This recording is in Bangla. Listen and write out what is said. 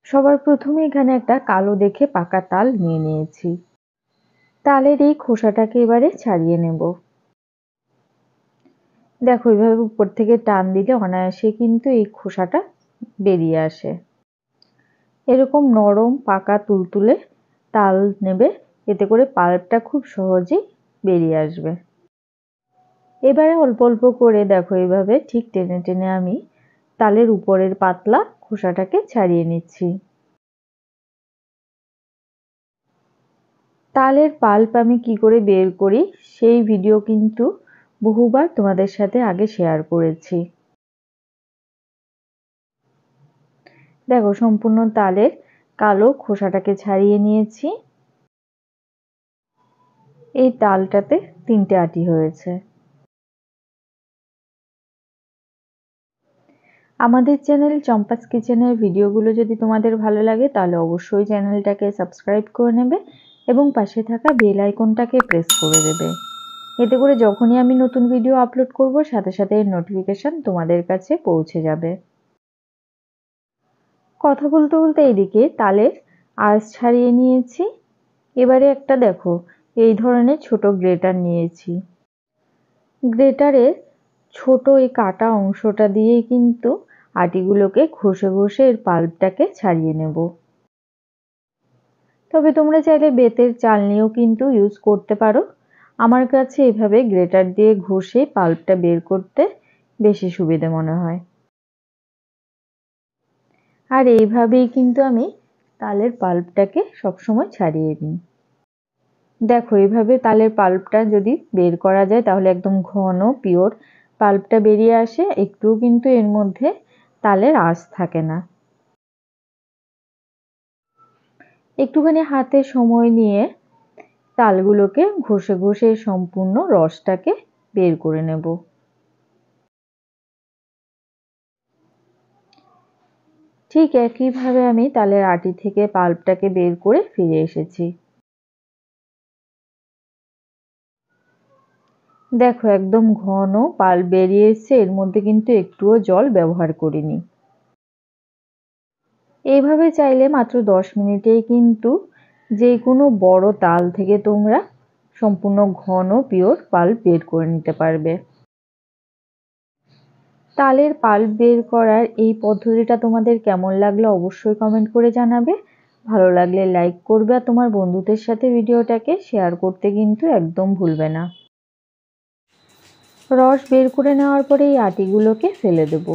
সবার প্রথমে এখানে একটা কালো দেখে পাকা তাল নিয়ে নিয়েছি। তালের এই খোসাটাকে এবারে ছাড়িয়ে নেব। দেখো এইভাবে উপর থেকে টান দিলে অনায়াসে কিন্তু এই খোসাটা বেরিয়ে আসে। এরকম নরম পাকা তুলতুলে তাল নেবে, এতে করে পাল্পটা খুব সহজেই বেরিয়ে আসবে। এবারে অল্প অল্প করে দেখো এইভাবে ঠিক টেনে টেনে আমি তালের উপরের পাতলা খোসাটাকে ছাড়িয়ে নিচ্ছি। তালের পাল্প আমি কি করে বের করি সেই ভিডিও কিন্তু বহুবার তোমাদের সাথে আগে শেয়ার করেছি। দেখো সম্পূর্ণ তালের কালো খোসাটাকে ছাড়িয়ে নিয়েছি। এই তালটাতে 3টে আটি হয়েছে। আমাদের চ্যানেল চম্পাস কিচেনের ভিডিওগুলো যদি তোমাদের ভালো লাগে তাহলে অবশ্যই চ্যানেলটাকে সাবস্ক্রাইব করে নেবে এবং পাশে থাকা বেল আইকনটাকে প্রেস করে দেবে। এতে করে যখনই আমি নতুন ভিডিও আপলোড করব সাথে সাথে এর নোটিফিকেশন তোমাদের কাছে পৌঁছে যাবে। কথা বলতে বলতে এইদিকে তালের আঁশ ছাড়িয়ে নিয়েছি। এবারে একটা দেখো এই ধরনের ছোট গ্রেটার নিয়েছি। গ্রেটারের ছোট এই কাটা অংশটা দিয়েই কিন্তু আটিগুলোকে ঘষে ঘষে এর পাল্পটাকে ছাড়িয়ে নেব। তবে তোমরা চাইলে বেতের চালনিও কিন্তু ইউজ করতে পারো। আমার কাছে এভাবে গ্রেটার দিয়ে ঘষে পাল্পটা বের করতে বেশি সুবিধে মনে হয়। আর এইভাবেই কিন্তু আমি তালের পাল্পটাকে সবসময় ছাড়িয়ে নিই। দেখো এইভাবে তালের পাল্পটা যদি বের করা যায় তাহলে একদম ঘন পিওর পাল্পটা বেরিয়ে আসে, একটুও কিন্তু এর মধ্যে তালের আঁশ থাকে না। একটুখানি হাতে সময় নিয়ে তালগুলোকে ঘষে ঘষে সম্পূর্ণ রসটাকে বের করে নেব। ঠিক একইভাবে আমি তালের আটি থেকে পাল্পটাকে বের করে ফিরে এসেছি। দেখো একদম ঘন পাল্প বেরিয়ে এসছে, এর মধ্যে কিন্তু একটুও জল ব্যবহার করিনি। এইভাবে চাইলে মাত্র 10 মিনিটেই কিন্তু যে কোনো বড় তাল থেকে তোমরা সম্পূর্ণ ঘন পিওর পাল্প বের করে নিতে পারবে। তালের পাল্প বের করার এই পদ্ধতিটা তোমাদের কেমন লাগলো অবশ্যই কমেন্ট করে জানাবে। ভালো লাগলে লাইক করবে আর তোমার বন্ধুদের সাথে ভিডিওটাকে শেয়ার করতে কিন্তু একদম ভুলবে না। রস বের করে নেওয়ার পরে এই আটিগুলোকে ফেলে দেবো।